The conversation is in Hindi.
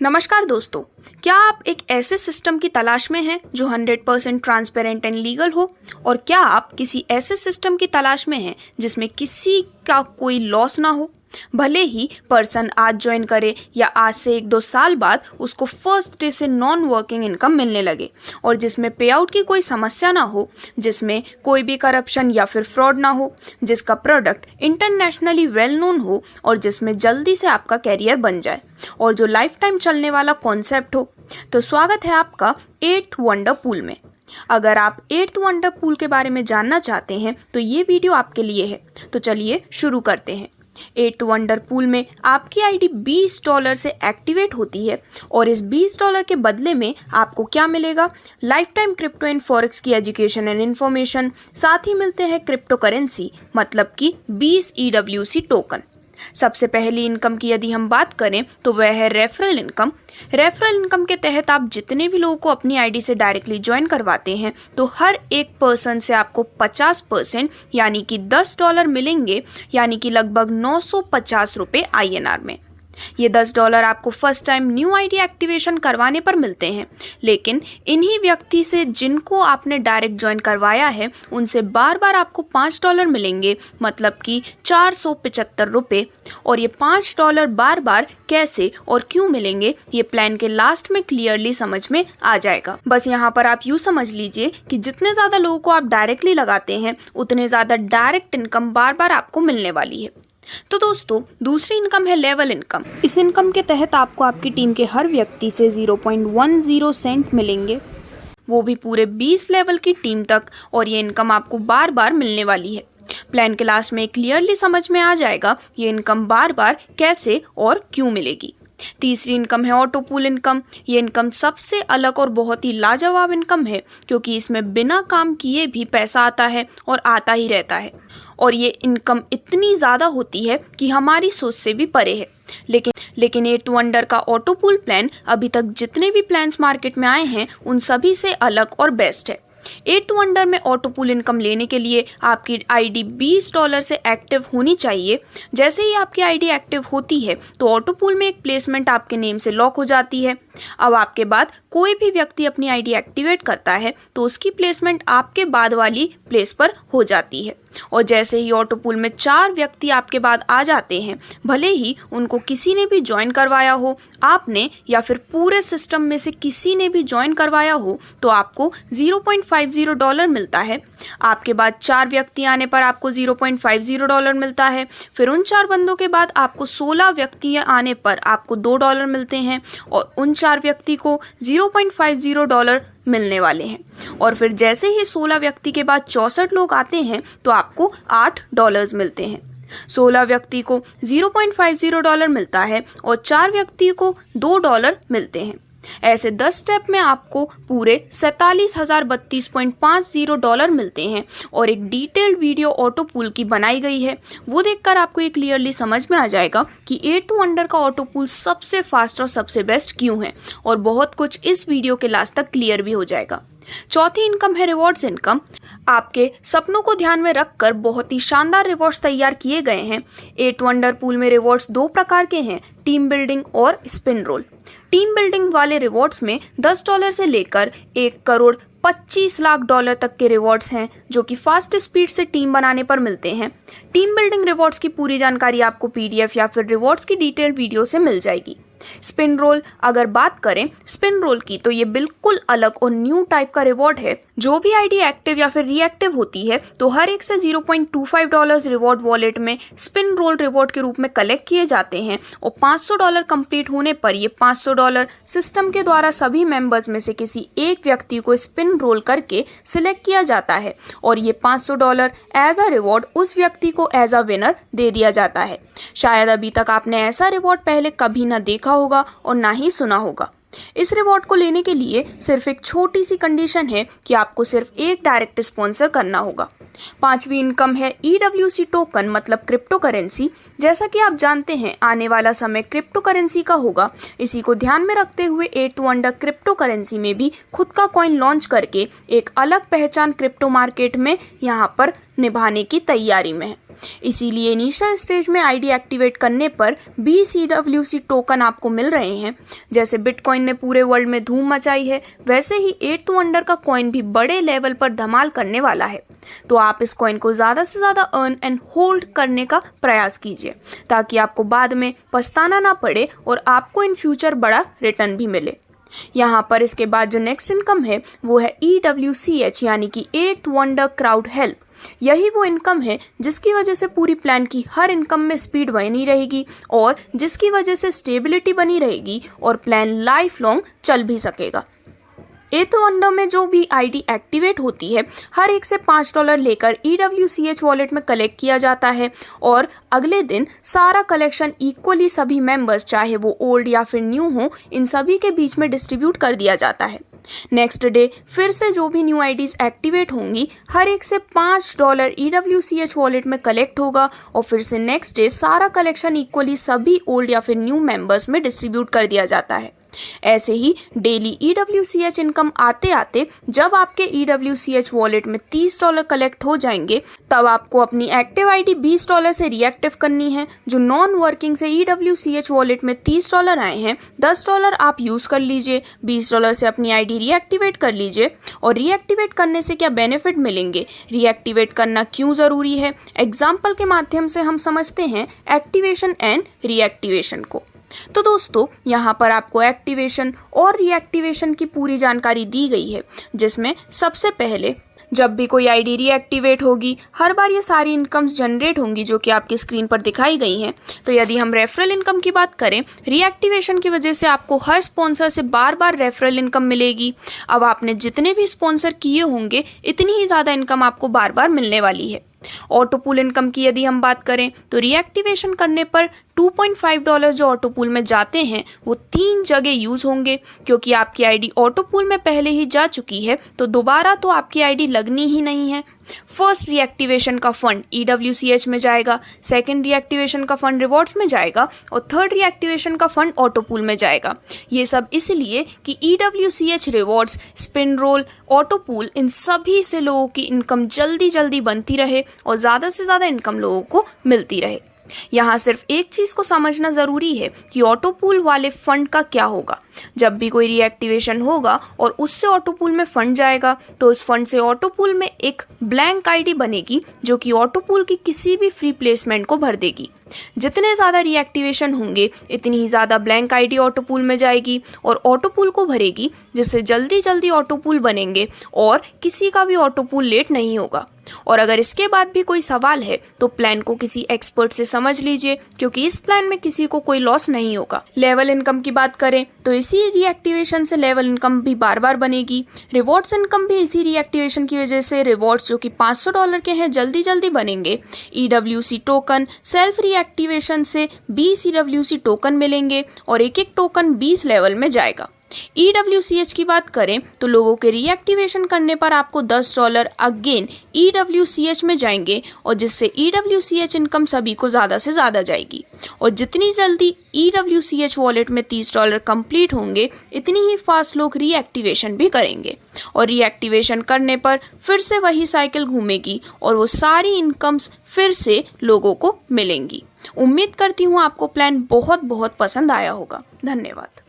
नमस्कार दोस्तों, क्या आप एक ऐसे सिस्टम की तलाश में हैं जो 100% ट्रांसपेरेंट एंड लीगल हो? और क्या आप किसी ऐसे सिस्टम की तलाश में हैं जिसमें किसी का कोई लॉस ना हो? भले ही पर्सन आज ज्वाइन करे या आज से 1-2 साल बाद उसको फर्स्ट डे से नॉन वर्किंग इनकम मिलने लगे, और जिसमें पे आउट की कोई समस्या ना हो, जिसमें कोई भी करप्शन या फिर फ्रॉड ना हो, जिसका प्रोडक्ट इंटरनेशनली वेल नोन हो और जिसमें जल्दी से आपका कैरियर बन जाए और जो लाइफ टाइम चलने वाला कॉन्सेप्ट हो, तो स्वागत है आपका 8th वंडर पूल में। अगर आप 8th वंडर पूल के बारे में जानना चाहते हैं तो ये वीडियो आपके लिए है। तो चलिए शुरू करते हैं। 8th वंडर पूल में आपकी आईडी $20 से एक्टिवेट होती है और इस $20 के बदले में आपको क्या मिलेगा? Life time crypto and forex की एजुकेशन एंड इन्फॉर्मेशन, साथ ही मिलते हैं क्रिप्टो करेंसी मतलब कि 20 EWC टोकन। सबसे पहली इनकम की यदि हम बात करें तो वह है रेफरल इनकम। रेफरल इनकम के तहत आप जितने भी लोगों को अपनी आईडी से डायरेक्टली ज्वाइन करवाते हैं तो हर एक पर्सन से आपको 50% यानी कि $10 मिलेंगे, यानी कि लगभग 950 रुपये INR में। ये $10 आपको first time new ID activation करवाने पर मिलते हैं, लेकिन इन्हीं व्यक्ति से जिनको आपने डायरेक्ट ज्वाइन करवाया है उनसे बार बार आपको $5 मिलेंगे, मतलब कि 475 रुपये। और ये $5 बार बार कैसे और क्यों मिलेंगे ये प्लान के लास्ट में क्लियरली समझ में आ जाएगा। बस यहाँ पर आप यूँ समझ लीजिए कि जितने ज़्यादा लोगों को आप डायरेक्टली लगाते हैं उतने ज़्यादा डायरेक्ट इनकम बार बार आपको मिलने वाली है। तो दोस्तों, दूसरी इनकम है लेवल इनकम। इस इनकम के तहत आपको आपकी टीम के हर व्यक्ति से 0.10 सेंट मिलेंगे, वो भी पूरे 20 लेवल की टीम तक, और ये इनकम आपको बार बार मिलने वाली है। प्लान के लास्ट में क्लियरली समझ में आ जाएगा ये इनकम बार बार कैसे और क्यों मिलेगी। तीसरी इनकम है ऑटो पूल इनकम। ये इनकम सबसे अलग और बहुत ही लाजवाब इनकम है क्योंकि इसमें बिना काम किए भी पैसा आता है और आता ही रहता है, और ये इनकम इतनी ज़्यादा होती है कि हमारी सोच से भी परे है। लेकिन 8th वंडर का ऑटो पूल प्लान अभी तक जितने भी प्लान्स मार्केट में आए हैं उन सभी से अलग और बेस्ट है। 8th वंडर में ऑटो पूल इनकम लेने के लिए आपकी आईडी $20 से एक्टिव होनी चाहिए। जैसे ही आपकी आईडी एक्टिव होती है तो ऑटो पूल में एक प्लेसमेंट आपके नेम से लॉक हो जाती है। अब आपके बाद कोई भी व्यक्ति अपनी आईडी एक्टिवेट करता है तो उसकी प्लेसमेंट आपके बाद वाली प्लेस पर हो जाती है, और जैसे ही ऑटो पूल में 4 व्यक्ति आपके बाद आ जाते हैं, भले ही उनको किसी ने भी ज्वाइन करवाया हो, आपने या फिर पूरे सिस्टम में से किसी ने भी ज्वाइन करवाया हो, तो आपको $0.50 मिलता है। आपके बाद 4 व्यक्ति आने पर आपको $0.50 मिलता है। फिर उन 4 बंदों के बाद आपको 16 व्यक्ति आने पर आपको $2 मिलते हैं, और उन 4 व्यक्ति को $0.50 मिलने वाले हैं। और फिर जैसे ही 16 व्यक्ति के बाद 64 लोग आते हैं तो आपको $8 मिलते हैं। 16 व्यक्ति को $0.50 मिलता है और 4 व्यक्ति को $2 मिलते हैं। ऐसे 10 स्टेप में आपको पूरे $47,032.50 मिलते हैं, और एक डिटेल्ड वीडियो ऑटो पूल की बनाई गई है। वो देखकर आपको ये क्लियरली समझ में आ जाएगा कि 8th वंडर का ऑटो पूल सबसे फास्ट और सबसे बेस्ट क्यों है, और बहुत कुछ इस वीडियो के लास्ट तक क्लियर भी हो जाएगा। चौथी इनकम है रिवॉर्ड्स इनकम। आपके सपनों को ध्यान में रखकर बहुत ही शानदार रिवॉर्ड्स तैयार किए गए हैं। 8th वंडर पूल में रिवॉर्ड्स 2 प्रकार के हैं, टीम बिल्डिंग और स्पिन रोल। टीम बिल्डिंग वाले रिवॉर्ड्स में $10 से लेकर $1,25,00,000 तक के रिवॉर्ड्स हैं जो कि फास्ट स्पीड से टीम बनाने पर मिलते हैं। टीम बिल्डिंग रिवॉर्ड्स की पूरी जानकारी आपको PDF या फिर रिवॉर्ड्स की डिटेल वीडियो से मिल जाएगी। स्पिन रोल अगर बात करें स्पिन रोल की, तो ये बिल्कुल अलग और न्यू टाइप का रिवॉर्ड है। जो भी आईडी एक्टिव या फिर रीएक्टिव होती है तो हर एक से $0.25 रिवॉर्ड वॉलेट में स्पिन रोल रिवॉर्ड के रूप में कलेक्ट किए जाते हैं, और $500 कंप्लीट होने पर ये $500 सिस्टम के द्वारा सभी मेंबर्स में से किसी एक व्यक्ति को स्पिन रोल करके सिलेक्ट किया जाता है, और ये $500 एज अ रिवॉर्ड उस व्यक्ति को एज अ विनर दे दिया जाता है। शायद अभी तक आपने ऐसा रिवॉर्ड पहले कभी ना देखा होगा और ना ही सुना होगा। इस रिवॉर्ड को लेने के लिए सिर्फ एक छोटी सी कंडीशन है कि आपको सिर्फ एक डायरेक्ट स्पॉन्सर करना होगा। 5वीं इनकम है EWC टोकन मतलब क्रिप्टो करेंसी। जैसा कि आप जानते हैं आने वाला समय क्रिप्टो करेंसी का होगा। इसी को ध्यान में रखते हुए 8th वंडर क्रिप्टो करेंसी में भी खुद का कॉइन लॉन्च करके एक अलग पहचान क्रिप्टो मार्केट में यहाँ पर निभाने की तैयारी में है। इसीलिए इनिशियल स्टेज में आईडी एक्टिवेट करने पर BCWC टोकन आपको मिल रहे हैं। जैसे बिटकॉइन ने पूरे वर्ल्ड में धूम मचाई है, वैसे ही 8th वंडर का कॉइन भी बड़े लेवल पर धमाल करने वाला है। तो आप इस कॉइन को ज़्यादा से ज़्यादा अर्न एंड होल्ड करने का प्रयास कीजिए, ताकि आपको बाद में पछताना ना पड़े और आपको इन फ्यूचर बड़ा रिटर्न भी मिले। यहाँ पर इसके बाद जो नेक्स्ट इनकम है वो है EWCH, यानी कि 8th वंडर क्राउड हेल्प। यही वो इनकम है जिसकी वजह से पूरी प्लान की हर इनकम में स्पीड बनी रहेगी और जिसकी वजह से स्टेबिलिटी बनी रहेगी और प्लान लाइफ लॉन्ग चल भी सकेगा। 8th वंडर में जो भी आईडी एक्टिवेट होती है, हर एक से $5 लेकर EWCH वॉलेट में कलेक्ट किया जाता है और अगले दिन सारा कलेक्शन इक्वली सभी मेंबर्स, चाहे वो ओल्ड या फिर न्यू हो, इन सभी के बीच में डिस्ट्रीब्यूट कर दिया जाता है। नेक्स्ट डे फिर से जो भी न्यू आईडीज एक्टिवेट होंगी, हर एक से $5 EWCH वॉलेट में कलेक्ट होगा और फिर से नेक्स्ट डे सारा कलेक्शन इक्वली सभी ओल्ड या फिर न्यू मेंबर्स में डिस्ट्रीब्यूट कर दिया जाता है। ऐसे ही डेली EWCH इनकम आते आते जब आपके EWCH वॉलेट में $30 कलेक्ट हो जाएंगे, तब आपको अपनी एक्टिव आईडी $20 से रीएक्टिव करनी है। जो नॉन वर्किंग से EWCH वॉलेट में $30 आए हैं, $10 आप यूज़ कर लीजिए, $20 से अपनी आईडी रीएक्टिवेट कर लीजिए। और रीएक्टिवेट करने से क्या बेनिफिट मिलेंगे, रीएक्टिवेट करना क्यों ज़रूरी है, एग्जाम्पल के माध्यम से हम समझते हैं एक्टिवेशन एंड रीएक्टिवेशन को। तो दोस्तों, यहाँ पर आपको एक्टिवेशन और रीएक्टिवेशन की पूरी जानकारी दी गई है, जिसमें सबसे पहले जब भी कोई आईडी रीएक्टिवेट होगी, हर बार ये सारी इनकम्स जनरेट होंगी जो कि आपकी स्क्रीन पर दिखाई गई हैं। तो यदि हम रेफरल इनकम की बात करें, रीएक्टिवेशन की वजह से आपको हर स्पॉन्सर से बार बार रेफरल इनकम मिलेगी। अब आपने जितने भी स्पॉन्सर किए होंगे, इतनी ही ज़्यादा इनकम आपको बार बार मिलने वाली है। ऑटो पूल इनकम की यदि हम बात करें, तो रीएक्टिवेशन करने पर $2.5 जो ऑटो पूल में जाते हैं वो 3 जगह यूज़ होंगे, क्योंकि आपकी आईडी ऑटो पूल में पहले ही जा चुकी है, तो दोबारा तो आपकी आईडी लगनी ही नहीं है। फर्स्ट रीएक्टिवेशन का फंड EWCH में जाएगा, सेकंड रीएक्टिवेशन का फंड रिवॉर्ड्स में जाएगा और थर्ड रीएक्टिवेशन का फंड ऑटो पूल में जाएगा। ये सब इसलिए कि EWCH rewards, spin roll, auto pool, इन सभी से लोगों की इनकम जल्दी जल्दी बनती रहे और ज़्यादा से ज़्यादा इनकम लोगों को मिलती रहे। यहाँ सिर्फ एक चीज़ को समझना ज़रूरी है कि ऑटो पूल वाले फंड का क्या होगा। जब भी कोई रीएक्टिवेशन होगा और उससे ऑटो पूल में फंड जाएगा, तो उस फंड से ऑटो पूल में एक ब्लैंक आईडी बनेगी जो कि ऑटो पूल की किसी भी फ्री प्लेसमेंट को भर देगी। जितने ज़्यादा रीएक्टिवेशन होंगे, इतनी ही ज़्यादा ब्लैंक आईडी ऑटो पूल में जाएगी और ऑटो पूल को भरेगी, जिससे जल्दी जल्दी ऑटो पूल बनेंगे और किसी का भी ऑटो पूल लेट नहीं होगा। और अगर इसके बाद भी कोई सवाल है तो प्लान को किसी एक्सपर्ट से समझ लीजिए, क्योंकि इस प्लान में किसी को कोई लॉस नहीं होगा। लेवल इनकम की बात करें तो इसी रीएक्टिवेशन से लेवल इनकम भी बार बार बनेगी। रिवॉर्ड्स इनकम भी इसी रीएक्टिवेशन की वजह से रिवॉर्ड्स जो कि $500 के हैं जल्दी जल्दी बनेंगे। EWC टोकन सेल्फ रीएक्टिवेशन से BCWC टोकन मिलेंगे और एक एक टोकन 20 लेवल में जाएगा। EWCH की बात करें तो लोगों के रीएक्टिवेशन करने पर आपको $10 अगेन EWCH में जाएंगे और जिससे EWCH इनकम सभी को ज़्यादा से ज़्यादा जाएगी। और जितनी जल्दी EWCH वॉलेट में $30 कंप्लीट होंगे, इतनी ही फास्ट लोग रीएक्टिवेशन भी करेंगे और रीएक्टिवेशन करने पर फिर से वही साइकिल घूमेगी और वो सारी इनकम्स फिर से लोगों को मिलेंगी। उम्मीद करती हूँ आपको प्लान बहुत बहुत पसंद आया होगा। धन्यवाद।